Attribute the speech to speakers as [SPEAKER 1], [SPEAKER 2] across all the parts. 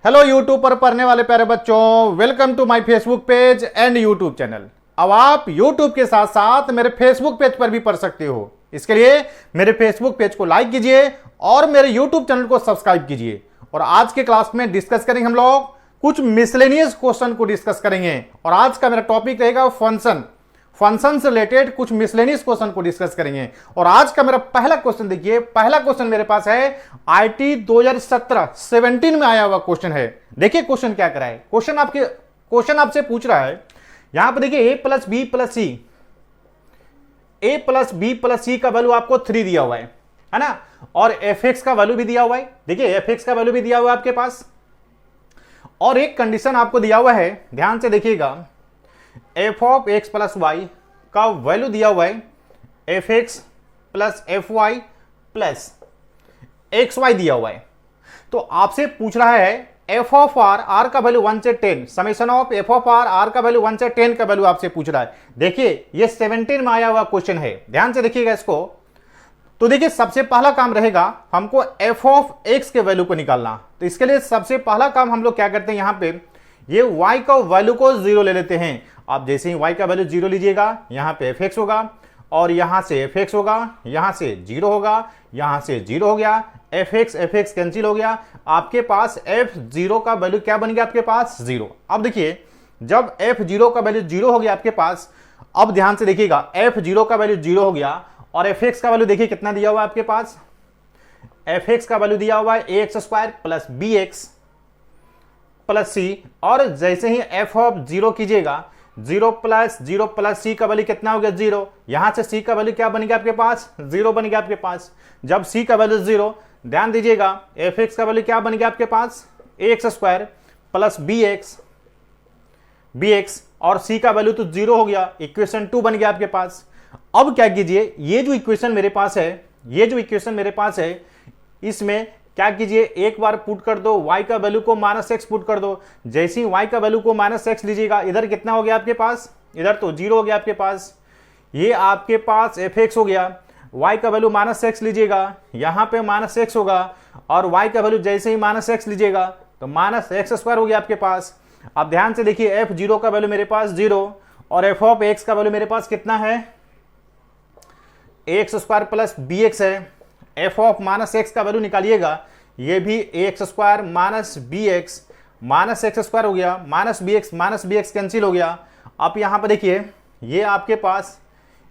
[SPEAKER 1] Hello YouTube पर पढ़ने वाले प्यारे बच्चों, welcome to my Facebook page and YouTube channel. अब आप यूट्यूब के साथ साथ मेरे फेसबुक पेज पर भी पढ़ सकते हो। इसके लिए मेरे फेसबुक पेज को लाइक कीजिए और मेरे यूट्यूब चैनल को सब्सक्राइब कीजिए। और आज के क्लास में डिस्कस करेंगे हम लोग कुछ मिसलेनियस क्वेश्चन को डिस्कस करेंगे। और आज का मेरा टॉपिक रहेगा फंक्शन से रिलेटेड कुछ मिसलेनियस क्वेश्चन को डिस्कस करेंगे। और आज का मेरा पहला क्वेश्चन देखिए, पहला क्वेश्चन मेरे पास है आईटी 2017 में आया हुआ क्वेश्चन है। देखिए क्वेश्चन क्या करा है। क्वेश्चन आपसे पूछ रहा है, यहां पर देखिए a प्लस बी प्लस सी का वैल्यू आपको 3 दिया हुआ है ना, और एफ एक्स का वैल्यू भी दिया हुआ है। देखिए एफ एक्स का वैल्यू भी दिया हुआ है आपके पास, और एक कंडीशन आपको दिया हुआ है, ध्यान से देखिएगा, F of X plus Y का वैल्यू दिया हुआ है F X plus F Y plus x Y दिया हुआ है। तो आपसे पूछ रहा है एफ ऑफ आर का वैल्यू 1 से 10, summation of F of R का वैल्यू 1 से 10 का वैल्यू आपसे पूछ रहा है। देखिए ये 17 में आया हुआ क्वेश्चन है, ध्यान से देखिएगा इसको। तो देखिए सबसे पहला काम रहेगा हमको एफ ऑफ एक्स के वैल्यू को निकालना। तो इसके लिए सबसे पहला काम हम लोग क्या करते हैं, यहां पे ये y का वैल्यू को 0 ले लेते हैं। आप जैसे ही y का वैल्यू 0 लीजिएगा, यहां पे एफ एक्स होगा, और यहां से एफ एक्स होगा, यहां से 0 होगा, यहां से 0 हो गया, एफ एक्स कैंसिल हो गया। आपके पास एफ 0 का वैल्यू क्या बन गया आपके पास 0। अब देखिए जब एफ 0 का वैल्यू 0 हो गया आपके पास, अब ध्यान से देखिएगा एफ 0 का वैल्यू 0 हो गया, और एफ एक्स का वैल्यू देखिए कितना दिया हुआ है आपके पास, एफ एक्स का वैल्यू दिया हुआ है a x square plus B x plus c. और जैसे ही एफ ऑफ 0 कीजिएगा, 0 प्लस सी का वैल्यू कितना हो गया 0। यहां से सी का वैल्यू क्या बन गया आपके पास 0 बन गया आपके पास। जब सी का वैल्यू 0, ध्यान दीजिएगा एफ एक्स का वैल्यू क्या बन गया आपके पास A x square plus B x, और सी का वैल्यू तो 0 हो गया, इक्वेशन 2 बन गया आपके पास। अब क्या कीजिए, ये जो इक्वेशन मेरे पास है, इसमें क्या कीजिए, एक बार पुट कर दो y का वैल्यू को -x पुट कर दो। जैसे ही y का वैल्यू को -x लीजिएगा, इधर कितना हो गया आपके पास, इधर तो 0 हो गया आपके पास, ये आपके पास f(x) हो गया। y का वैल्यू -x लीजिएगा, यहां पे -x होगा, और y का वैल्यू जैसे ही -x लीजिएगा तो -x² हो गया आपके पास। अब ध्यान से देखिए f0 का वैल्यू मेरे पास 0, और f ऑफ x का वैल्यू मेरे पास कितना है ax² प्लस bx है। एफ ऑफ -x का वैल्यू निकालिएगा, ये भी ax² माइनस x² हो गया, माइनस बी एक्स कैंसिल हो गया। अब यहां पर देखिए ये आपके पास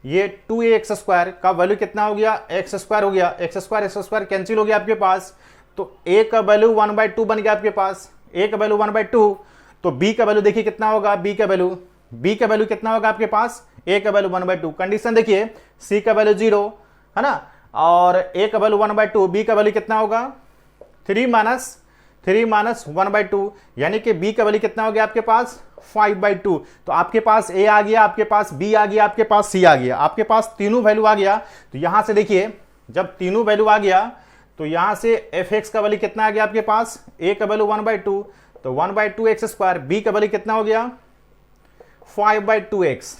[SPEAKER 1] ये 2ax² का वैल्यू कितना हो गया x² हो गया, x² कैंसिल हो गया आपके पास। तो a का वैल्यू 1/2 बन गया आपके पास, a का वैल्यू 1/2। तो b का वैल्यू देखिए कितना होगा, b का वैल्यू कितना होगा आपके पास, a का वैल्यू 1/2। कंडीशन देखिए c का वैल्यू 0 है ना, और a का वैल्यू 1/2, b का वैल्यू कितना होगा 3 माइनस 1/2, यानी कि b का वैल्यू कितना हो गया आपके पास 5/2। तो आपके पास a आ गया, आपके पास b आ गया, आपके पास c आ गया, आपके पास तीनों वैल्यू आ गया। तो यहां से देखिए जब तीनों वैल्यू आ गया, तो यहां से एफ एक्स का वैल्यू कितना आ गया आपके पास, a का वैल्यू 1/2, तो 1/2x², b का वैल्यू कितना हो गया 5/2x।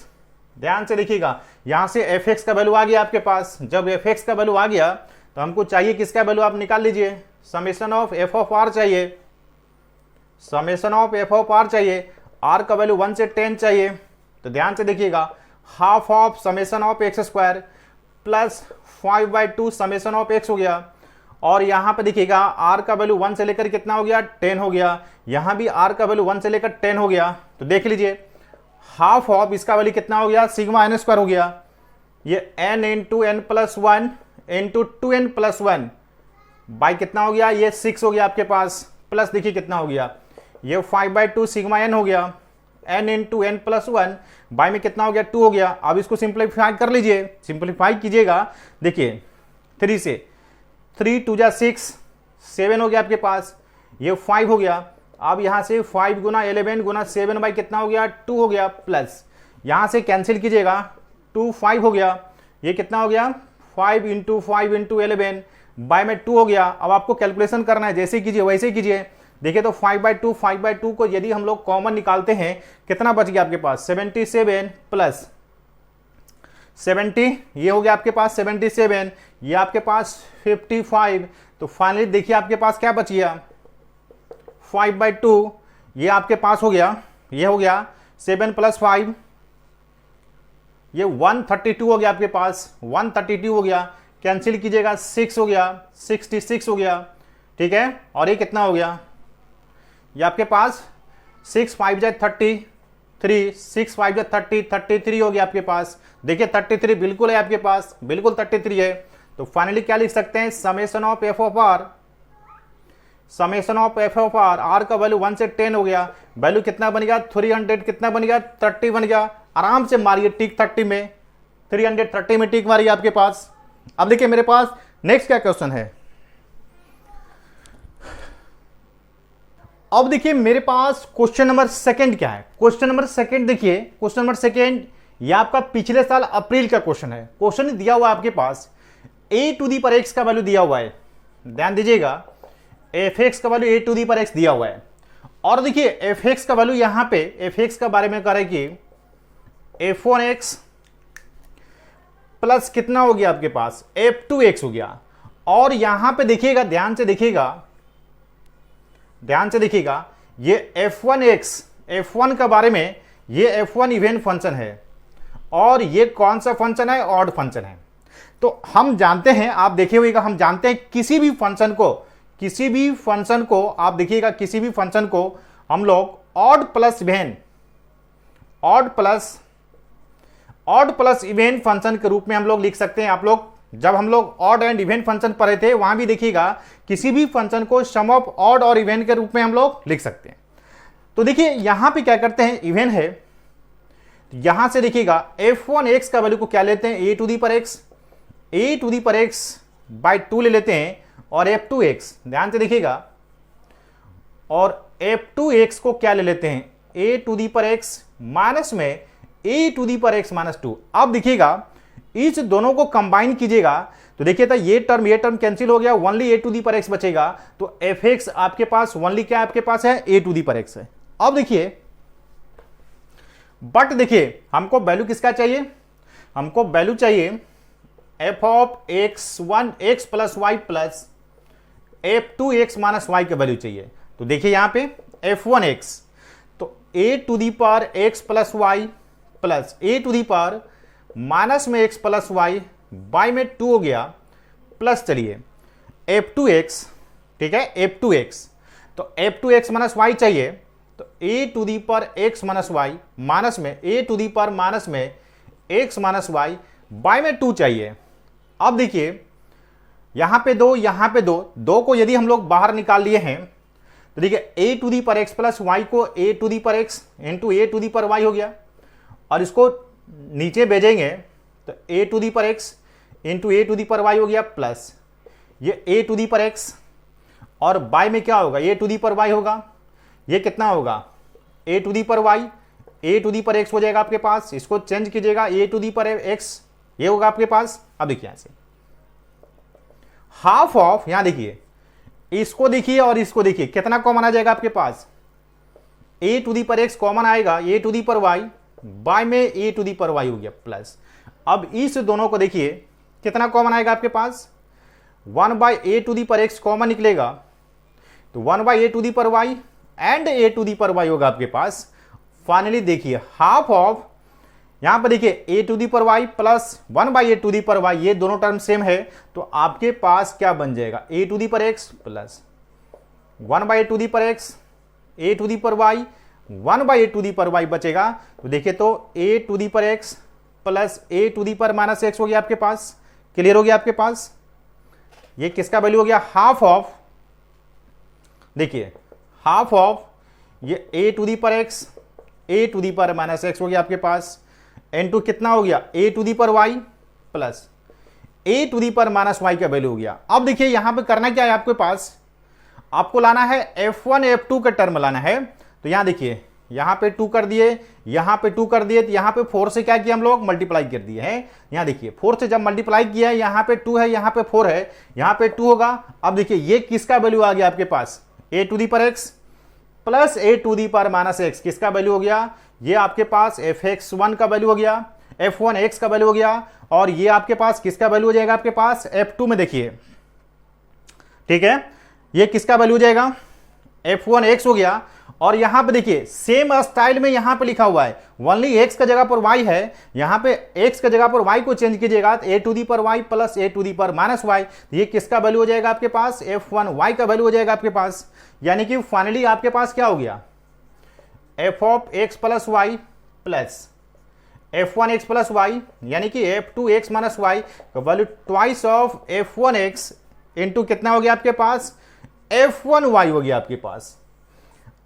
[SPEAKER 1] ध्यान से देखिएगा यहां से एफ एक्स का वैल्यू आ गया आपके पास। जब एफ एक्स का वैल्यू आ गया तो हमको चाहिए किसका वैल्यू, आप निकाल लीजिए, summation of F of r चाहिए, summation of F of r चाहिए, आर का वैल्यू 1 से 10 चाहिए। तो ध्यान से देखिएगा half of summation of x² plus 5/2 summation of x हो गया, और यहां पे देखिएगा r का वैल्यू 1 से लेकर कितना हो गया 10 हो गया, यहां भी r का वैल्यू 1 से लेकर 10 हो गया। तो देख लीजिए हाफ ऑफ इसका वैल्यू कितना हो गया सिग्मा n² हो गया, ये n into n plus 1 into 2n plus 1 by कितना हो गया, ये 6 हो गया आपके पास, प्लस देखिए कितना हो गया, ये 5/2 सिग्मा n हो गया, n into n plus 1 by में कितना हो गया 2 हो गया। अब इसको सिंप्लीफाई कर लीजिए, सिंप्लीफाई कीजिएगा, देखिए 3 से 3 2 जा 6, 7 हो गया आपके पास, ये 5 हो गया। अब यहां से 5 गुना 11 गुना 7 बाई कितना हो गया 2 हो गया, प्लस यहां से कैंसिल कीजिएगा 2 5 हो गया, ये कितना हो गया 5 इंटू 11 बाय में 2 हो गया। अब आपको कैलकुलेशन करना है, जैसे कीजिए वैसे कीजिए। देखिए तो 5/2 को यदि हम लोग कॉमन निकालते हैं कितना बच गया आपके पास 77 प्लस 70, ये हो गया आपके पास 77, ये आपके पास 55। तो फाइनली देखिए आपके पास क्या बच गया 5/2, ये आपके पास हो गया, ये हो गया 7 + 5, ये 132 हो गया आपके पास, 132 हो गया, कैंसिल कीजिएगा 6 हो गया, 66 हो गया, ठीक है। और ये कितना हो गया, ये आपके पास 6 5 जा 33, 6 5 जा 30, 33 हो गया आपके पास। देखिए 33 बिल्कुल है आपके पास, बिल्कुल 33 है। तो फाइनली क्या लिख सकते हैं, summation of F of R, summation of F of R, R का वैल्यू 1 से 10 हो गया, वैल्यू कितना बन गया 300, कितना बन गया 30 बन गया। आराम से मारिए टिक 30 में, 330 में टिक मारिए आपके पास। अब देखिए मेरे पास नेक्स्ट क्या क्वेश्चन है, अब देखिए मेरे पास क्वेश्चन नंबर सेकंड क्या है। क्वेश्चन नंबर सेकंड देखिए, क्वेश्चन नंबर सेकंड ये आपका पिछले साल अप्रैल का क्वेश्चन है। क्वेश्चन दिया हुआ है आपके पास a⁴x का वैल्यू दिया हुआ है, ध्यान दीजिएगा f(x) का वैल्यू a⁴x दिया हुआ है। और देखिए f(x) का वैल्यू यहां पे f(x) का बारे में करें कि f1x प्लस कितना हो गया आपके पास f2x हो गया। और यहां पे देखिएगा, ध्यान से देखिएगा, ध्यान से देखिएगा, ये f1x, f1 का बारे में, ये f1 इवेंट फंक्शन है और ये कौन सा फंक्शन है, ऑड फंक्शन है। तो हम जानते हैं, आप देखे होगा, हम जानते हैं किसी भी फंक्शन को, किसी भी फंक्शन को आप देखिएगा, किसी भी फंक्शन को हम लोग ऑड प्लस इवेंट फंक्शन के रूप में हम लोग लिख सकते हैं। आप लोग जब हम लोग ऑड एंड इवेंट फंक्शन पढ़े थे वहां भी देखिएगा किसी भी फंक्शन को सम ऑफ ऑड और इवेंट के रूप में हम लोग लिख सकते हैं। तो देखिए यहां पे क्या करते हैं, इवेंट है, यहां से देखिएगा f1x का वैल्यू को क्या लेते हैं a⁴x/2 ले लेते हैं, और f2x, ध्यान से देखिएगा, और f2x को क्या ले लेते हैं a⁴x माइनस में a⁴x-2। अब देखिएगा इस दोनों को कंबाइन कीजिएगा तो देखिए तो ये टर्म कैंसिल हो गया, ओनली a⁴x बचेगा। तो f(x) आपके पास ओनली क्या आपके पास है, a⁴x है। अब देखिए, बट देखिए हमको वैल्यू किसका चाहिए, हमको वैल्यू चाहिए f(x1x + y plus f2x - y का वैल्यू चाहिए। तो देखिए यहां पे f1x, तो a⁴x + y plus a⁴ minus में x + y बाय में 2 हो गया, प्लस चलिए f2x, ठीक है, f2x, तो f2x - y चाहिए, तो a⁴x - y माइनस में a⁴ माइनस में x - y बाय में 2 चाहिए। अब देखिए यहां पे 2, यहां पे 2, 2 को यदि हम लोग बाहर निकाल लिए हैं तो देखिए a⁴x + y को a⁴x इंटू a⁴y हो गया, और इसको नीचे भेजेंगे तो a⁴x इंटू a⁴y हो गया, प्लस ये a⁴x और बाय में क्या होगा, a⁴y होगा, ये कितना होगा a⁴x हो जाएगा आपके पास, इसको चेंज कीजिएगा a⁴x ये होगा आपके पास। अब देखिए यहां से हाफ ऑफ, यहां देखिए इसको देखिए और इसको देखिए, कितना कॉमन आ जाएगा आपके पास, a⁴x कॉमन आएगा, a⁴y बाय में a⁴y हो गया, प्लस अब इस दोनों को देखिए कितना कॉमन आएगा आपके पास, 1/a⁴x कॉमन निकलेगा, तो 1/a⁴y एंड a⁴y होगा आपके पास। फाइनली देखिए हाफ ऑफ, यहां पर देखिए a⁴y प्लस 1/a⁴y, ये दोनों टर्म सेम है, तो आपके पास क्या बन जाएगा a⁴x plus 1/a⁴x, a⁴y 1/a⁴y बचेगा। तो देखिए तो a⁴x प्लस a⁴ - x हो गया आपके पास, क्लियर हो गया आपके पास। ये किसका वैल्यू हो गया, हाफ ऑफ, देखिए हाफ ऑफ ये a⁴x a⁴ - x हो गया आपके पास, इनटू कितना हो गया a⁴y प्लस a⁴ - y का वैल्यू हो गया। अब देखिए यहां पे करना क्या है आपके पास, आपको लाना है f1 f2 का टर्म लाना है। तो यहां देखिए यहां पे 2 कर दिए, यहां पे 2 कर दिए, तो यहां पे 4 से क्या किया हम लोग, मल्टीप्लाई कर दिए हैं। यहां देखिए 4 से जब मल्टीप्लाई किया है, यहां पे 2 है, यहां पे 4 है, यहां पे 2 होगा। अब देखिए ये किसका वैल्यू आ गया आपके पास, a⁴x प्लस a⁴ - x, किसका वैल्यू हो गया, ये आपके पास f(x1) का वैल्यू हो गया, f1x का वैल्यू हो गया, और ये आपके पास किसका वैल्यू हो जाएगा आपके पास f2 में देखिए, ठीक है, ये किसका वैल्यू हो जाएगा f1x हो गया। और यहां पे देखिए सेम स्टाइल में यहां पे लिखा हुआ है, ओनली x का जगह पर y है, यहां पे x का जगह पर y को चेंज कीजिएगा तो a to the power y plus a to the power minus y, ये किसका वैल्यू हो जाएगा आपके पास, f1y का वैल्यू हो जाएगा आपके पास। यानी कि फाइनली आपके पास क्या हो गया, f of x plus y plus f1x plus y, यानी कि f2x माइनस y का value twice of f1x into कितना हो गया आपके पास, f1y हो गया आपके पास।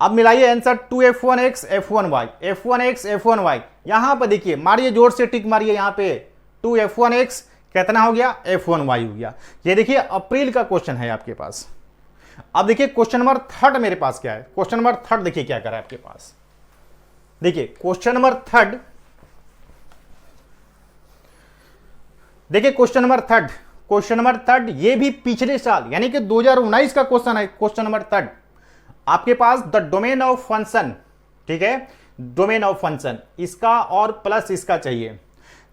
[SPEAKER 1] अब मिलाइए answer 2f1x f1y, f1x f1y, यहां पर देखिए मारिए जोर से टिक मारिए, यहां पे 2f1x कितना हो गया, f1y हो गया। ये देखिए अप्रैल का क्वेश्चन है आपके पास। अब देखिए क्वेश्चन नंबर 3 मेरे पास क्या है, क्वेश्चन नंबर 3 देखिए क्या करा है आपके पास। देखिए क्वेश्चन नंबर 3, देखिए क्वेश्चन नंबर 3, क्वेश्चन नंबर 3 ये भी पिछले साल यानी कि 2019 का क्वेश्चन है। क्वेश्चन नंबर 3 आपके पास द डोमेन ऑफ फंक्शन, ठीक है, डोमेन ऑफ फंक्शन इसका और प्लस इसका चाहिए।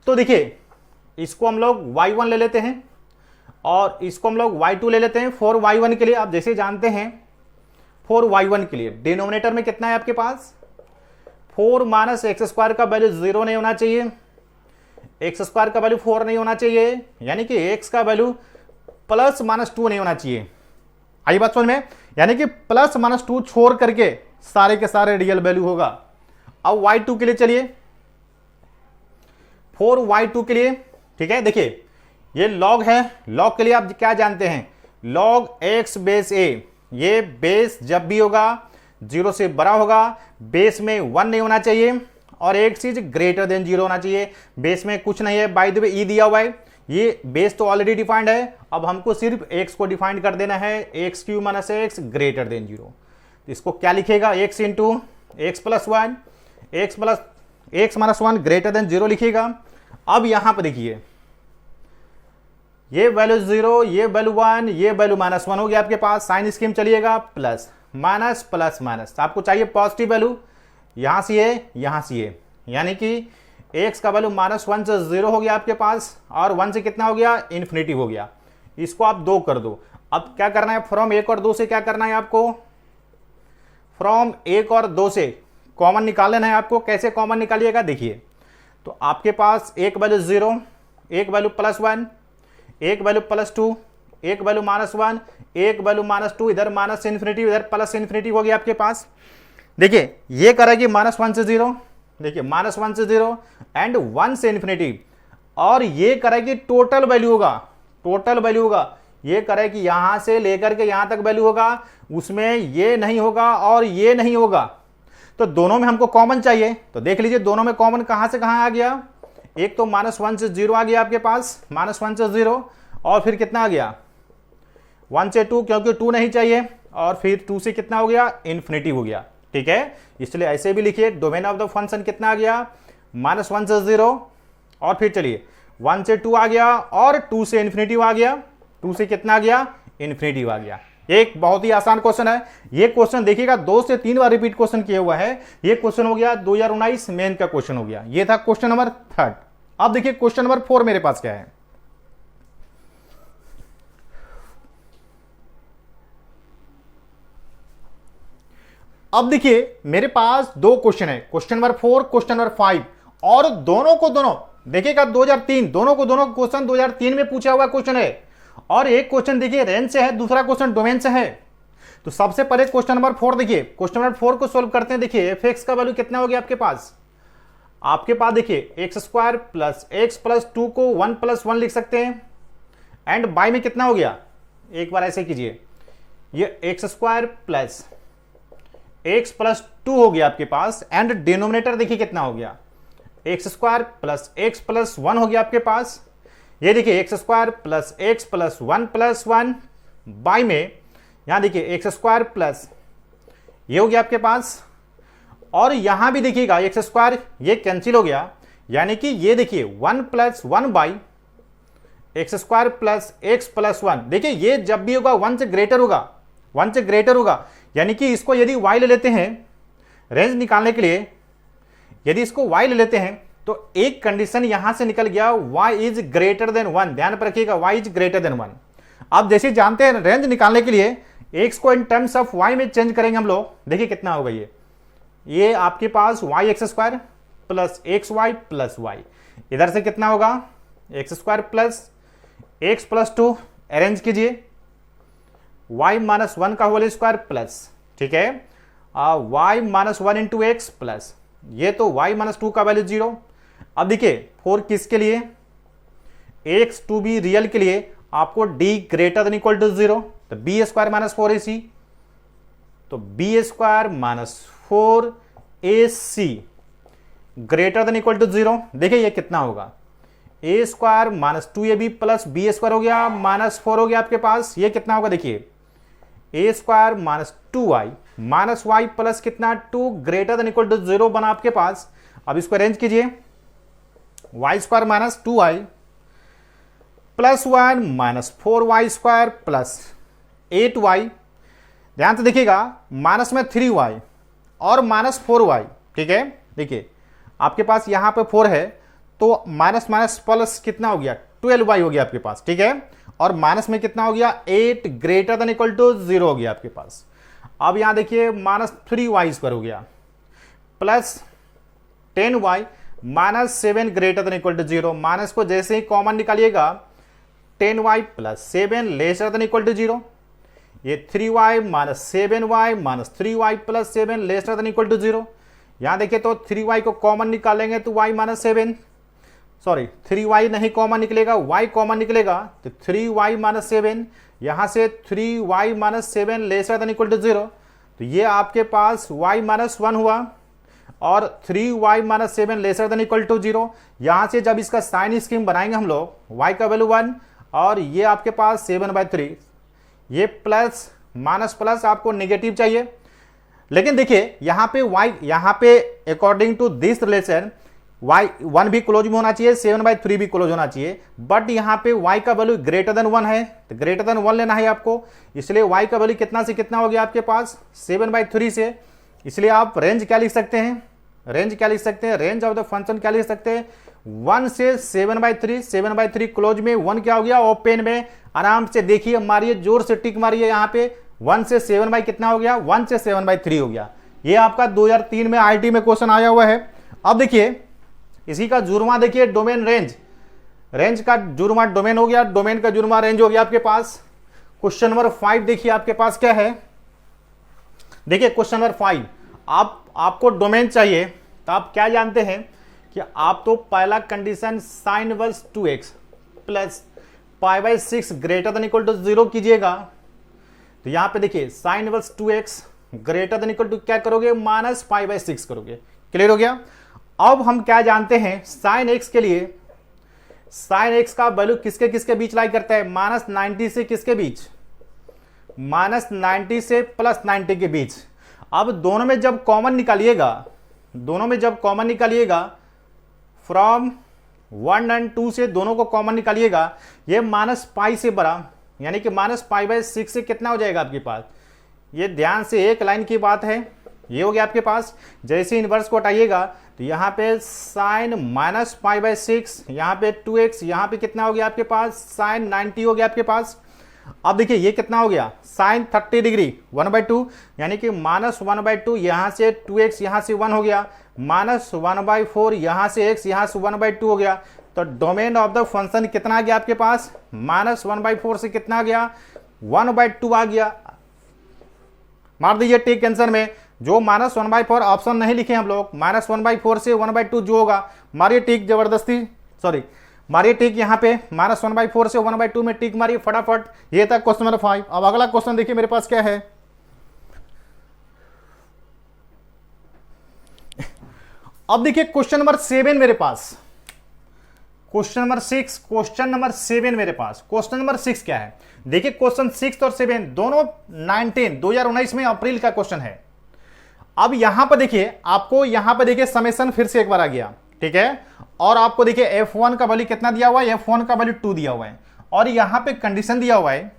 [SPEAKER 1] तो देखिए इसको हम लोग y1 ले लेते हैं और इसको हम लोग y2 ले लेते हैं। 4y1 के लिए आप जैसे जानते हैं 4y1 के लिए डिनोमिनेटर में कितना है आपके पास, 4 माइनस एक्स स्क्वायर का वैल्यू 0 नहीं होना चाहिए, एक्स स्क्वायर का वैल्यू 4 नहीं होना चाहिए, यानी कि एक्स का वैल्यू प्लस माइनस 2 नहीं होना चाहिए। आई बात समझ में, यानी कि प्लस माइनस 2 छोड़ करके सारे के सारे रियल वैल्यू होगा। अब y2 के लिए चलिए, 4y2 के लिए, ठीक है, देखिए ये लॉग है, लॉग के लिए आप क्या जानते हैं, लॉग x बेस a, ये बेस जब भी होगा 0 से बड़ा होगा, बेस में 1 नहीं होना चाहिए और एक चीज ग्रेटर देन 0 होना चाहिए। बेस में कुछ नहीं है, बाय द वे ई दिया हुआ है, ये बेस तो ऑलरेडी डिफाइंड है, अब हमको सिर्फ x को डिफाइंड कर देना है, x Q minus x greater than 0। इसको क्या लिखेगा, x into x plus 1, x minus 1 greater than 0 लिखिएगा। अब यहां पर देखिए ये वैल्यू 0, ये वैल्यू 1, ये वैल्यू माइनस 1 हो गया आपके पास। साइन स्कीम चलिएगा, प्लस माइनस प्लस माइनस, आपको चाहिए पॉजिटिव वैल्यू, यहां से ये यहां से ये, यानी कि x का वैल्यू माइनस 1 से 0 हो गया आपके पास और 1 से कितना हो गया, इन्फिनिटी हो गया। इसको आप 2 कर दो। अब क्या करना है, फ्रॉम 1 और 2 से क्या करना है आपको, फ्रॉम 1 और 2 से कॉमन निकाल लेना है आपको। कैसे कॉमन निकालिएगा, देखिए तो आपके पास एक वैल्यू 0, एक वैल्यू प्लस 1, एक वैल्यू प्लस 2, एक वैल्यू माइनस 1, एक वैल्यू माइनस 2, इधर माइनस इन्फिनिटी इधर प्लस इन्फिनिटी हो गया आपके पास। देखिए ये करेगी माइनस 1 से 0, देखिए माइनस 1 से 0 एंड 1 से इन्फिनिटी, और ये करेगी टोटल वैल्यू होगा, टोटल वैल्यू होगा, ये करेगी यहां से लेकर के यहां तक वैल्यू होगा, उसमें ये नहीं होगा और ये नहीं होगा। तो दोनों में हमको कॉमन चाहिए, तो देख लीजिए दोनों में कॉमन कहां से कहां आ गया, एक तो माइनस 1 से 0 आ गया आपके पास, माइनस 1 से 0, और फिर कितना आ गया 1 से 2, क्योंकि 2 नहीं चाहिए, और फिर 2 से कितना हो गया, इन्फिनिटी हो गया। ठीक है, इसलिए ऐसे भी लिखिए डोमेन ऑफ द फंक्शन कितना आ गया, माइनस 1 से 0, और फिर चलिए 1 से 2 आ गया और 2 से इन्फिनिटी आ गया, 2 से कितना आ गया, इन्फिनिटी आ गया। एक बहुत ही आसान क्वेश्चन है ये क्वेश्चन, देखिएगा 2 से 3 बार रिपीट क्वेश्चन किया हुआ है। ये क्वेश्चन हो गया 2019 मेन का क्वेश्चन हो गया, ये था क्वेश्चन नंबर 3। अब देखिए क्वेश्चन नंबर 4 मेरे पास क्या है। अब देखिए मेरे पास 2 क्वेश्चन है, क्वेश्चन नंबर 4, क्वेश्चन नंबर 5, और दोनों को दोनों देखिएगा 2003, दोनों को दोनों क्वेश्चन 2003 में पूछा हुआ क्वेश्चन है, और एक क्वेश्चन देखिए रेंज से है, दूसरा क्वेश्चन डोमेन से है। तो सबसे पहले क्वेश्चन नंबर 4 देखिए, क्वेश्चन नंबर 4 को सोल्व करते हैं। देखिए एफ एक्स का वैल्यू कितना हो गया आपके पास, देखिए X square plus x plus 2 को 1 प्लस 1 लिख सकते हैं, एंड बाय में कितना हो गया, एक बार ऐसे कीजिए, ये x square plus x plus 2 हो गया आपके पास, एंड डिनोमिनेटर देखिए कितना हो गया, X square plus x plus 1 हो गया आपके पास। ये देखिए X square plus x plus 1 plus 1, by में यहां देखिए एक्स स्क्वायर प्लस ये हो गया आपके पास, और यहां भी देखिएगा एक्स स्क्वायर ये कैंसिल हो गया, यानी कि ये देखिए 1 plus 1 by x square plus x plus 1। देखिए ये जब भी होगा 1 से ग्रेटर होगा, 1 से ग्रेटर होगा, यानी कि इसको यदि y ले लेते हैं रेंज निकालने के लिए, यदि इसको y ले लेते हैं तो एक कंडीशन यहां से निकल गया, y इज ग्रेटर देन 1, ध्यान पर रखिएगा y इज ग्रेटर देन 1। आप जैसे जानते हैं रेंज निकालने के लिए एक्स को इन टर्म्स ऑफ वाई में चेंज करेंगे हम लोग, देखिए कितना होगा ये आपके पास y x square plus x y plus y, इधर से कितना होगा x square plus x plus 2, arrange कीजिए वाई माइनस 1 का होल स्क्वायर प्लस, ठीक है, y minus 1 into x plus, ये तो वाई माइनस 2 का वैल्यू 0। अब देखिए 4 किसके लिए, एक्स टू बी रियल के लिए आपको D greater than equal to 0, तो बी स्क्वायर माइनस 4ac, तो b square minus 4ac greater than equal to 0। देखिए ये कितना होगा, a square minus 2ab plus b square हो गया माइनस 4 हो गया आपके पास, ये कितना होगा देखिए a square minus 2y minus y plus कितना 2 ग्रेटर देन इक्वल टू 0 बना आपके पास। अब इसको अरेंज कीजिए Y square minus 2y plus 1 minus 4y square plus 8y, ध्यान से देखिएगा माइनस में 3y और माइनस 4y, ठीक है, देखिए आपके पास यहां पे 4 है तो माइनस माइनस प्लस कितना हो गया 12y हो गया आपके पास, ठीक है, और माइनस में कितना हो गया 8 ग्रेटर देन इक्वल टू 0 हो गया आपके पास। अब यहां देखिए माइनस 3y स्क्वायर हो गया plus 10y minus 7 greater than equal to 0, minus को जैसे ही कॉमन निकालिएगा 10y plus 7 lesser than equal to 0, ये 3y minus 7y minus 3y plus 7 lesser than equal to 0। यहां देखिए तो 3y को कॉमन निकालेंगे तो y माइनस 7, सॉरी 3y नहीं कॉमन निकलेगा, y कॉमन निकलेगा, तो 3y माइनस 7, यहां से 3y minus 7 lesser than equal to 0, तो ये आपके पास y माइनस 1 हुआ और 3y minus 7 lesser than equal to 0। यहां से जब इसका साइन स्कीम बनाएंगे हम लोग y का वैल्यू 1 और ये आपके पास 7/3, ये प्लस माइनस प्लस आपको नेगेटिव चाहिए, लेकिन देखिए यहां पे y, यहां पे according to this relation y 1 भी क्लोज में होना चाहिए, 7/3 भी क्लोज होना चाहिए, बट यहां पे y का वैल्यू ग्रेटर देन 1 है, तो ग्रेटर देन 1 लेना है आपको, इसलिए y का वैल्यू कितना से कितना हो गया आपके पास 7/3 से, इसलिए आप रेंज क्या लिख सकते हैं, रेंज क्या लिख सकते हैं, रेंज ऑफ द फंक्शन क्या लिख सकते हैं 1 से 7/3, 7/3 क्लोज में 1 क्या हो गया ओपन में, आराम से देखिए मारिए, जोर से टिक मारिए, यहाँ पे 1 से 7 कितना हो गया 1 से 7/3 हो गया। ये आपका 2003 में आईटी में क्वेश्चन आया हुआ है। अब देखिए इसी का जुर्मा देखिए डोमेन रेंज, रेंज का जुर्मा डोमेन हो गया, डोमेन का जुर्मा रेंज हो गया आपके पास। क्वेश्चन नंबर 5 देखिए आपके पास क्या है, देखिए क्वेश्चन नंबर 5, आपको डोमेन चाहिए तो आप क्या जानते हैं कि आप तो पहला condition sine inverse 2x plus π/6 greater than equal to 0 कीजिएगा, तो यहां पे देखिए sine inverse 2x greater than equal to क्या करोगे माइनस π/6 करोगे, क्लियर हो गया। अब हम क्या जानते हैं साइन x के लिए, साइन x का वैल्यू किसके किसके बीच लाई करता है माइनस 90 से किसके बीच, माइनस 90 से प्लस 90 के बीच। अब दोनों में जब कॉमन निकालिएगा, दोनों में जब कॉमन निकालिएगा फ्रॉम 1 और 2 से दोनों को कॉमन निकालिएगा, ये माइनस पाई से बड़ा यानी कि माइनस π/6 से कितना हो जाएगा आपके पास, ये ध्यान से एक लाइन की बात है, ये हो गया आपके पास। जैसे इनवर्स को हटाइएगा तो यहाँ पे साइन माइनस π/6, यहाँ पे 2x, यहाँ पे कितना हो गया आपके पास साइन 90 हो गया आपके पास। अब देखिए ये कितना हो गया साइन 30 डिग्री 1/2 यानी कि माइनस 1/2, यहाँ से 2x यहाँ से 1 हो गया, माइनस 1/4 यहाँ से x यहाँ से 1/2 हो गया, तो डोमेन ऑफ द फंक्शन कितना आ गया आपके पास माइनस 1/4 से कितना आ गया 1/2 आ गया। मार दीजिए टिक आंसर में, जो माइनस 1/4 ऑप्शन नहीं लिखे हम लोग, माइनस 1/4 से 1/2 जो होगा, मारिए टिक जबरदस्ती, सॉरी मारिए टिक यहाँ पे माइनस 1/4 से 1/2 में टिक मारिए फटाफट। ये था क्वेश्चन नंबर 5। अब अगला क्वेश्चन देखिए मेरे पास क्या है, अब देखिए क्वेश्चन नंबर 7 मेरे पास, क्वेश्चन नंबर 6, क्वेश्चन नंबर 7 मेरे पास। क्वेश्चन नंबर 6 क्या है, देखिए क्वेश्चन 6 और 7 दोनों 2019 में अप्रैल का क्वेश्चन है। अब यहां पर देखिए आपको, यहां पर देखिए समेशन फिर से एक बार आ गया, ठीक है, और आपको देखिए f1 का वैल्यू कितना दिया हुआ है, f1 का वैल्यू 2 दिया हुआ है, और यहां पे कंडीशन दिया हुआ है,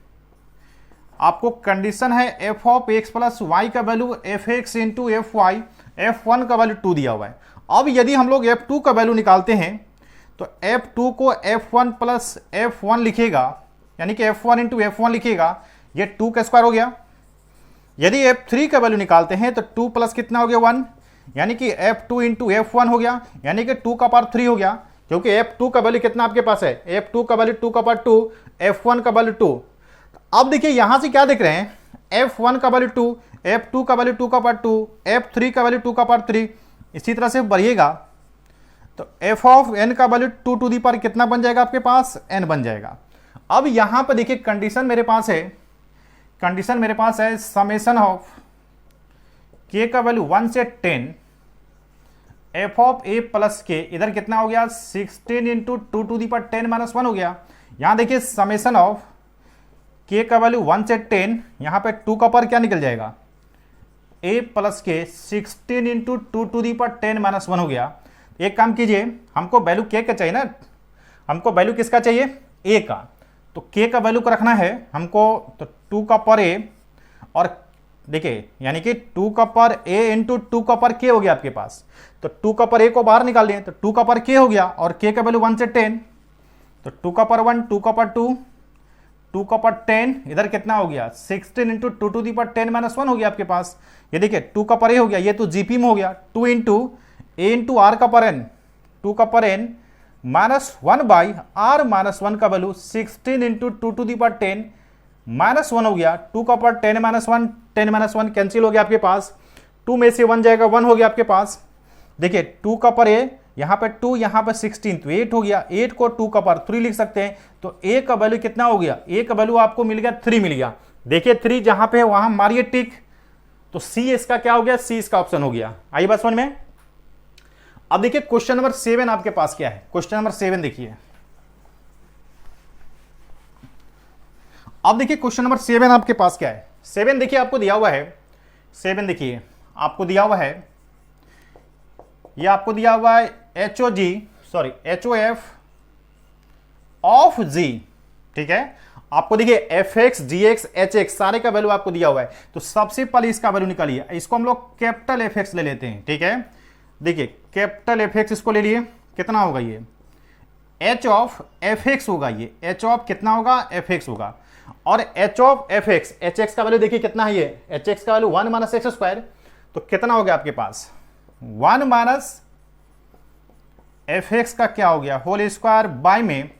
[SPEAKER 1] आपको कंडीशन है f of x plus Y का value fx into f y, f1 का वैल्यू 2 दिया हुआ है। अब यदि हम लोग f2 का वैल्यू निकालते हैं तो f2 को f1 प्लस f1 लिखेगा, यानी कि f1 इंटू f1 लिखेगा, ये 2 का स्क्वायर हो गया, यदि F3 का वैल्यू निकालते हैं तो 2 प्लस कितना हो गया 1, यानी कि F2 इंटू F1 हो गया, यानी कि 2 का पावर 3 हो गया, क्योंकि F2 का वैल्यू कितना आपके पास है, F2 का वैल्यू 2 का पावर 2, F1 का वैल्यू 2। अब देखिए यहां से क्या देख रहे हैं, F1 का वैल्यू 2, F2 का वैल्यू 2 का पावर 2, F3 का वैल्यू 2 का पावर 3, इसी तरह से बढ़िएगा तो f ऑफ n का वैल्यू 2 टू दी पावर कितना बन जाएगा आपके पास, n बन जाएगा। अब यहां पर देखिए कंडीशन मेरे पास है, समेशन ऑफ k का वैल्यू 1 से 10 f of a plus k, इधर कितना हो गया 16 into 2 to the power 10 minus 1 हो गया। यहां देखिए समेशन ऑफ k का वैल्यू 1 से 10, यहां पे 2 का पावर क्या निकल जाएगा a plus k, 16 into 2 to the power 10 minus 1 हो गया। एक काम कीजिए, हमको वैल्यू k का चाहिए ना, हमको वैल्यू किसका चाहिए, a का, तो k का वैल्यू को रखना है हमको, तो 2 का पर a, और देखिए यानी कि 2 का पर a इंटू 2 का पर k हो गया आपके पास, तो 2 का पर a को बाहर निकाल लें तो 2 का पर k हो गया, और k का वैल्यू 1 से 10, तो 2 का पर 1, 2 का पर 2, 2 का पर 10, इधर कितना हो गया 16 into 2 to the power 10 minus 1 हो गया आपके पास। ये देखिए 2 का पर a हो गया, ये तो जीपी में हो गया, 2 इंटू a इंटू आर का पर n, 2 का power n minus 1 by R minus 1 का value 16 into 2 to the power 10 minus 1 हो गया, 2 का पर 10 माइनस 1, 10 माइनस 1 कैंसिल हो गया आपके पास, 2 में से 1 जाएगा 1 हो गया आपके पास। देखिए 2 का पर a, यहाँ पे 2, यहाँ पे 16, तो 8 हो गया, 8 को 2 का पर 3 लिख सकते हैं, तो a का वैल्यू कितना हो गया, a का वैल्यू आपको मिल गया 3 मिल गया। देखिए 3 जहां पे है वहां मारिए टिक, तो c इसका क्या हो गया, c इसका ऑप्शन हो गया। आई बात समझ में। अब देखिए क्वेश्चन नंबर 7 आपके पास क्या है, क्वेश्चन नंबर 7 देखिए। अब देखिए क्वेश्चन नंबर 7 आपके पास क्या है, 7 देखिए आपको दिया हुआ है, 7 देखिए आपको दिया हुआ है, ये आपको दिया हुआ है HOF ऑफ g, ठीक है। आपको देखिए fx, gx, hx सारे का वैल्यू आपको दिया हुआ है, तो सबसे पहले इसका वैल्यू निकालिए, इसको हम लोग कैपिटल fx ले लेते हैं, ठीक है। देखिए कैपिटल fx इसको ले लिए, कितना होगा ये h ऑफ fx होगा, ये h ऑफ कितना होगा fx होगा, और h ऑफ fx, hx का वैल्यू देखिए कितना है, ये hx का वैल्यू 1 माइनस एक्स स्क्वायर, तो कितना हो गया आपके पास 1 माइनस fx का क्या हो गया होल स्क्वायर बाय में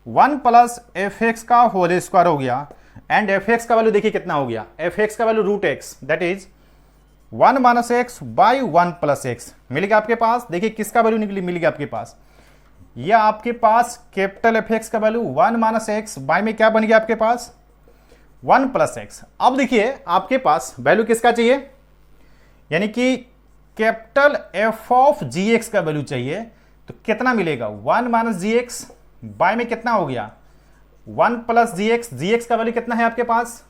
[SPEAKER 1] 1 प्लस fx का होल स्क्वायर हो गया, एंड fx का वैल्यू देखिए कितना हो गया, fx का value root x, that is 1 minus x by 1 plus x मिल गया आपके पास। देखिए किसका वैल्यू निकली, मिल गया आपके पास, ये आपके पास कैपिटल fx का वैल्यू 1 माइनस एक्स बाई में क्या बन गया आपके पास 1 प्लस एक्स। अब देखिए आपके पास वैल्यू किसका चाहिए, यानी कि कैपिटल f ऑफ gx का वैल्यू चाहिए, तो कितना मिलेगा 1 माइनस gx बाय में कितना हो गया 1 प्लस gx, gx का वैल्यू कितना है आपके पास,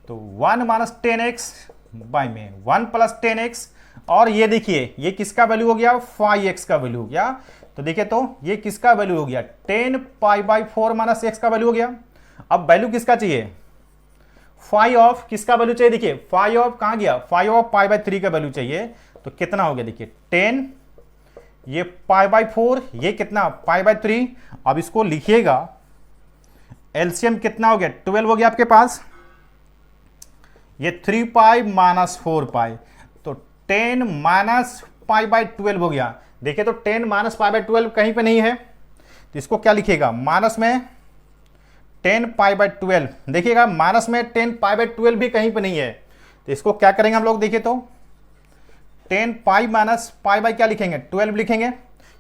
[SPEAKER 1] तो 1 माइनस 10x बाय में 1 प्लस 10x, और ये देखिए ये किसका वैल्यू हो गया 5x का वैल्यू हो गया, तो देखिए तो ये किसका वैल्यू हो गया 10 पाई बाई 4 माइनस x का वैल्यू हो गया। अब वैल्यू किसका चाहिए, फाई ऑफ किसका वैल्यू चाहिए, देखिए फाई ऑफ कहां गया, फाई ऑफ पाई बाई 3 का वैल्यू चाहिए, तो कितना हो गया देखिए 10, ये पाई बाई 4, ये कितना पाई बाई 3। अब इसको लिखिएगा, एलसीएम कितना हो गया 12 हो गया आपके पास, ये 3 पाई माइनस 4 पाई, तो 10 माइनस पाई बाई 12 हो गया। देखिए तो 10 माइनस पाई बाई 12 कहीं पे नहीं है, तो इसको क्या लिखिएगा माइनस में 10 पाई बाई 12, देखिएगा माइनस में 10 पाई बाई 12 भी कहीं पे नहीं है, तो इसको क्या करेंगे हम लोग, देखिए तो 10 पाई माइनस पाई बाई क्या लिखेंगे 12 लिखेंगे,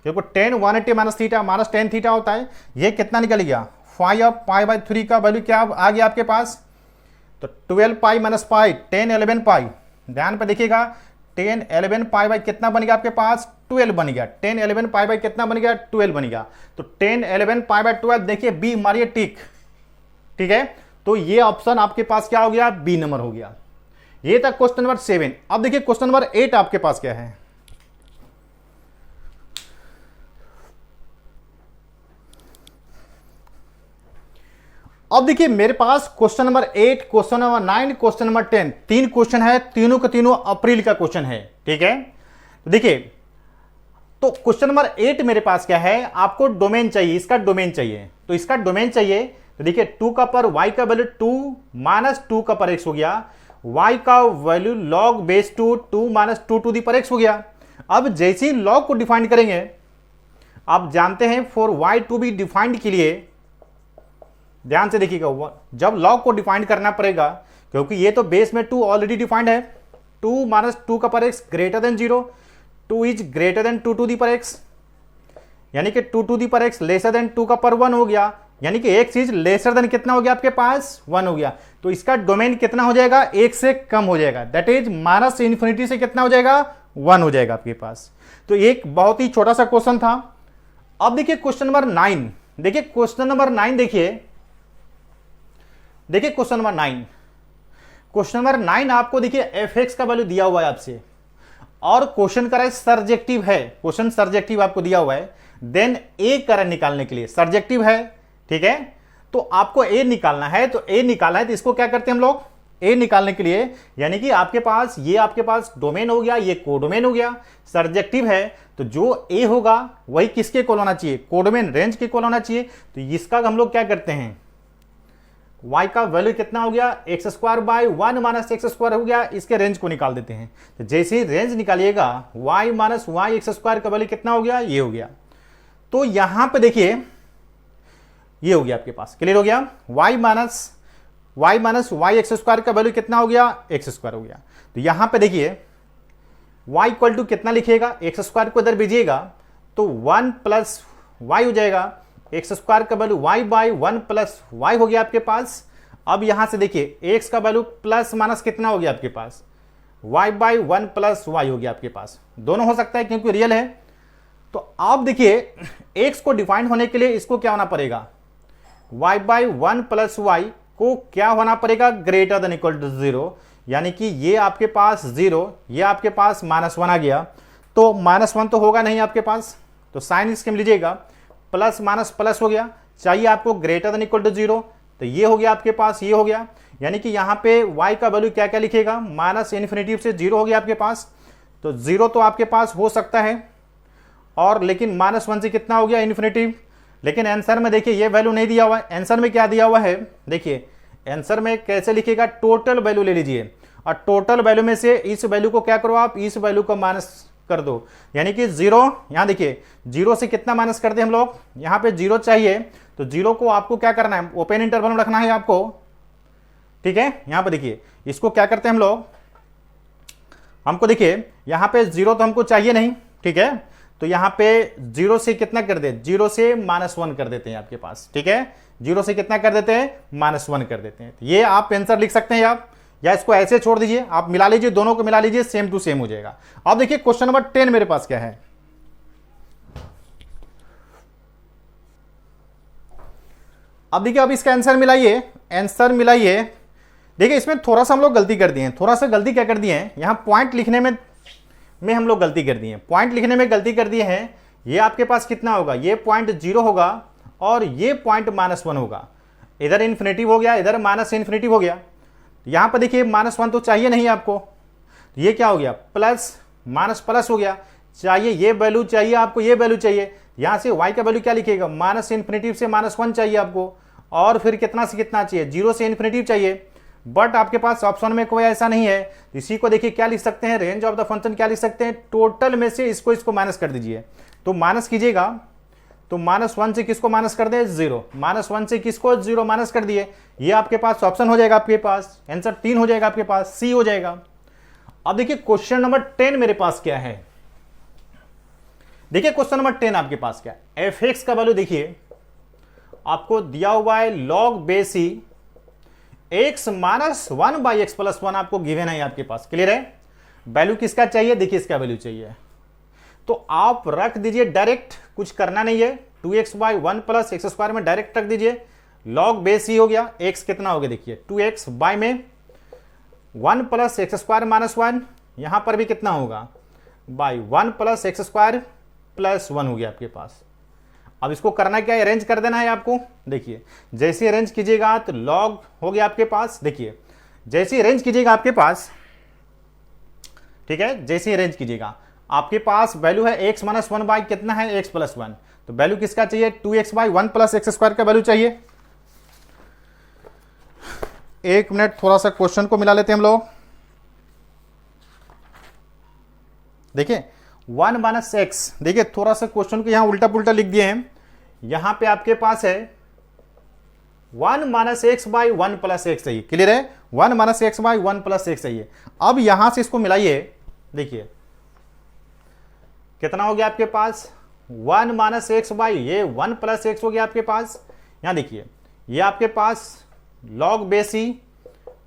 [SPEAKER 1] क्योंकि 10 180 माइनस थीटा माइनस 10 थीटा होता है, ये कितना निकल गया 5 ऑफ पाई बाई 3 का वैल्यू क्या आ गया आपके पास, तो 12 पाई माइनस पाई 10 11 पाई, ध्यान पे देखिएगा 10 11 पाई बाई कितना बन गया आपके पास 12 बन गया, 10 11 पाई बाई कितना बन गया 12 बन गया, तो 10 11 पाई बाई 12, देखिए बी मारिए टिक, ठीक है। तो ये ऑप्शन आपके पास क्या हो गया बी नंबर हो गया। ये था क्वेश्चन नंबर 7। अब देखिए क्वेश्चन नंबर 8 आपके पास क्या है, अब देखिए मेरे पास question number 8, question number 9, question number 10, 3 question है, तीनों के तीनों अप्रैल का क्वेश्चन है, ठीक है। तो देखिए तो क्वेश्चन नंबर 8 मेरे पास क्या है, आपको डोमेन चाहिए, इसका डोमेन चाहिए, तो इसका डोमेन चाहिए, तो देखिए 2 का पर y का वैल्यू 2 माइनस 2 का पर x हो गया, y का value log base 2 minus 2 to the power x हो गया। अब जैसे ही log को डिफाइन करेंगे, आप जानते हैं for y to be defined के लिए ध्यान से देखिएगा, जब log को डिफाइन करना पड़ेगा, क्योंकि ये तो बेस में 2 ऑलरेडी डिफाइंड है, 2 माइनस 2 का power x greater than 0, 2 is greater than 2 to the power x, यानी कि 2 to the power x lesser than 2 का पर 1 हो गया, यानी कि एक चीज लेसर देन कितना हो गया आपके पास 1 हो गया। तो इसका डोमेन कितना हो जाएगा, 1 से कम हो जाएगा, दैट इज माइनस इन्फिनिटी से कितना हो जाएगा 1 हो जाएगा आपके पास। तो एक बहुत ही छोटा सा क्वेश्चन था। अब देखिए क्वेश्चन नंबर 9, देखिए क्वेश्चन नंबर 9 देखिए क्वेश्चन नंबर 9, क्वेश्चन नंबर 9 आपको देखिए एफ एक्स का वैल्यू दिया हुआ है आपसे, और क्वेश्चन का है सर्जेक्टिव है, क्वेश्चन सर्जेक्टिव आपको दिया हुआ है, देन ए करंट निकालने के लिए सर्जेक्टिव है, ठीक है। तो आपको ए निकालना है, तो ए निकालना है तो इसको क्या करते हैं हम लोग, ए निकालने के लिए, यानी कि आपके पास ये आपके पास डोमेन हो गया, ये कोडोमेन हो गया, सर्जेक्टिव है, तो जो ए होगा वही किसके इक्वल होना चाहिए, कोडोमेन रेंज के इक्वल होना चाहिए। तो इसका हम लोग क्या करते हैं, y का वैल्यू कितना हो गया, X square by 1 minus x square हो गया, इसके रेंज को निकाल देते हैं। तो जैसे ही रेंज निकालिएगा y minus Y x square का वैल्यू कितना हो गया, ये हो गया। तो यहां पे देखिए ये हो गया आपके पास, क्लियर हो गया, y minus Y x square का वैल्यू कितना हो गया, एक्स स्क्वायर हो गया। तो यहां पे देखिए y इक्वल टू कितना लिखिएगा, एक्स स्क्वायर को इधर भेजिएगा तो 1 प्लस वाई हो जाएगा, एक्स स्क्वायर का value y by 1 plus Y हो गया आपके पास। अब यहां से देखिए x का वैल्यू प्लस माइनस कितना हो गया आपके पास, y बाई 1 प्लस वाई हो गया आपके पास, दोनों हो सकता है क्योंकि रियल है। तो आप देखिए x को डिफाइन होने के लिए इसको क्या होना पड़ेगा, y बाई 1 प्लस वाई को क्या होना पड़ेगा, ग्रेटर देन इक्वल टू 0, यानी कि ये आपके पास 0, ये आपके पास -1 आ गया, तो -1 तो होगा नहीं आपके पास, तो साइन स्कीम लीजिएगा, प्लस माइनस प्लस हो गया, चाहिए आपको ग्रेटर देन इक्वल टू 0, तो ये हो गया आपके पास, ये हो गया, यानी कि यहाँ पे y का वैल्यू क्या क्या लिखेगा, माइनस इन्फिनिटी से 0 हो गया आपके पास, तो 0 तो आपके पास हो सकता है, और लेकिन -1 से कितना हो गया इन्फिनिटी। लेकिन आंसर में देखिए ये वैल्यू नहीं दिया हुआ है, आंसर में क्या दिया हुआ है, देखिए आंसर में कैसे लिखेगा, टोटल वैल्यू ले लीजिए, और टोटल वैल्यू में से इस वैल्यू को क्या करो आप, इस वैल्यू को माइनस कर दो, यानी कि 0, यहां देखिए 0 से कितना माइनस कर दे हम लोग, यहां पे 0 चाहिए, तो 0 को आपको क्या करना है, ओपन इंटरवल में रखना है आपको, ठीक है। यहां पे देखिए इसको क्या करते हैं हम लोग, हमको देखिए यहां पे 0 तो हमको चाहिए नहीं, ठीक है, तो यहां पे 0 से कितना कर दे, 0 से -1 कर देते हैं आपके पास, ठीक है, 0 से कितना कर देते हैं, -1 कर देते हैं। ये आप आंसर लिख सकते हैं आप, या इसको ऐसे छोड़ दीजिए, आप मिला लीजिए, दोनों को मिला लीजिए, सेम टू सेम हो जाएगा। अब देखिए क्वेश्चन नंबर 10 मेरे पास क्या है, अब देखिए अब इसका आंसर मिलाइए, आंसर मिलाइए। देखिए इसमें थोड़ा सा हम लोग गलती कर दिए हैं, थोड़ा सा गलती क्या कर दिए हैं, यहां पॉइंट लिखने में हम लोग गलती कर दिए हैं, पॉइंट लिखने में गलती कर दिए हैं। ये आपके पास कितना होगा, ये पॉइंट 0 होगा और ये पॉइंट -1 होगा, इधर इन्फिनिटी हो गया, इधर माइनस इन्फिनिटी हो गया। यहां पर देखिए -1 तो चाहिए नहीं आपको, तो ये क्या हो गया, प्लस माइनस प्लस हो गया, चाहिए ये वैल्यू, चाहिए आपको ये वैल्यू चाहिए, यहां से y का वैल्यू क्या लिखेगा, माइनस इन्फिनिटी से -1 चाहिए आपको, और फिर कितना से कितना चाहिए, 0 से इन्फिनिटी चाहिए, बट आपके पास ऑप्शन में कोई ऐसा नहीं है। इसी को देखिए क्या लिख सकते हैं, रेंज ऑफ द फंक्शन क्या लिख सकते हैं, टोटल में से इसको माइनस कर दीजिए, तो माइनस कीजिएगा, तो -1 से किसको माइनस कर दे, 0, -1 से किसको 0 माइनस कर दिए, ये आपके पास ऑप्शन हो जाएगा, आपके पास आंसर 3 हो जाएगा, आपके पास सी हो जाएगा। अब देखिए क्वेश्चन नंबर 10 मेरे पास क्या है, देखिए क्वेश्चन नंबर 10 आपके पास क्या है, एफ एक्स का वैल्यू देखिए आपको दिया हुआ है log base E x minus 1 by x plus 1 आपको गिवन है आपके पास, क्लियर है। वैल्यू किसका चाहिए, देखिए इसका वैल्यू चाहिए, तो आप रख दीजिए डायरेक्ट, कुछ करना नहीं है, 2x by 1 plus x square में डायरेक्ट रख दीजिए, लॉग बेस ही हो गया, x कितना हो गया देखिए 2x बाय में 1 प्लस एक्स स्क्वायर माइनस 1, यहां पर भी कितना होगा by 1 plus x square plus 1 हो गया आपके पास। अब इसको करना क्या है, अरेंज कर देना है आपको, देखिए जैसे अरेंज कीजिएगा तो लॉग हो गया आपके पास, देखिए जैसे अरेंज कीजिएगा आपके पास, ठीक है, जैसे अरेंज कीजिएगा आपके पास वैल्यू है x माइनस 1 बाई कितना है x प्लस 1, तो वैल्यू किसका चाहिए 2x by 1 plus x square का वैल्यू चाहिए, एक मिनट, थोड़ा सा क्वेश्चन को मिला लेते हैं हम लोग। देखिए 1 माइनस एक्स, देखिए थोड़ा सा क्वेश्चन को यहां उल्टा पुल्टा लिख दिए हैं। यहां पे आपके पास है 1 minus x by 1 plus x चाहिए, क्लियर है? 1 minus x by 1 plus x चाहिए। अब यहां से इसको मिलाइए, देखिए कितना हो गया आपके पास 1 माइनस एक्स बाई ये 1 प्लस एक्स हो गया आपके पास। यहां देखिए ये आपके पास लॉग बेसी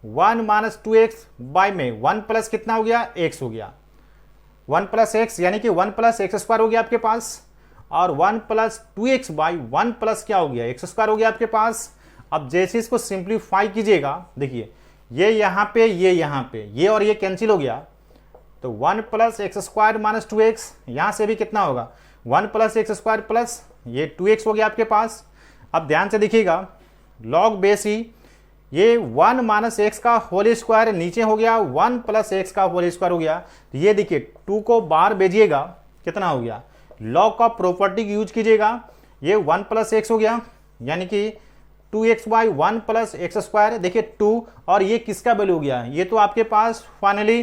[SPEAKER 1] 1 माइनस 2x बाई में 1 प्लस कितना हो गया x हो गया, 1 प्लस एक्स यानी कि 1 प्लस एक्स स्क्वायर हो गया आपके पास, और 1 प्लस 2x बाई 1 प्लस क्या हो गया एक्स स्क्वायर हो गया आपके पास। अब जैसे इसको सिंप्लीफाई कीजिएगा, देखिए ये यहाँ पे ये और ये कैंसिल हो गया, तो 1 plus x square minus 2x, यहाँ से भी कितना होगा 1 प्लस एक्स स्क्वायर प्लस ये 2x हो गया आपके पास। अब ध्यान से देखिएगा लॉग बेस ही ये 1 माइनस एक्स का होल स्क्वायर नीचे हो गया, 1 प्लस एक्स का होल स्क्वायर हो गया। तो ये देखिए 2 को बाहर भेजिएगा, कितना हो गया, लॉग का प्रॉपर्टी यूज कीजिएगा, ये 1 प्लस एक्स हो गया यानी कि 2x by 1 plus x square, देखिए 2, और ये किसका वैल्यू हो गया, ये तो आपके पास फाइनली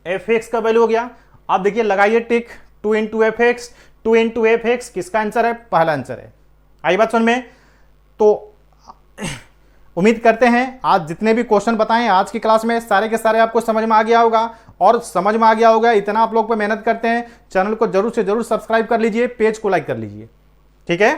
[SPEAKER 1] fx का वैल्यू हो गया। अब देखिए लगाइए टिक, 2 into F x, 2 into F x किसका आंसर है, पहला आंसर है। आई बात समझ में? तो उम्मीद करते हैं आज जितने भी क्वेश्चन बताएं आज की क्लास में सारे के सारे आपको समझ में आ गया होगा, और समझ में आ गया होगा इतना आप लोग पे मेहनत करते हैं, चैनल को जरूर से जरूर सब्सक्राइब कर लीजिए, पेज को लाइक कर लीजिए, ठीक है।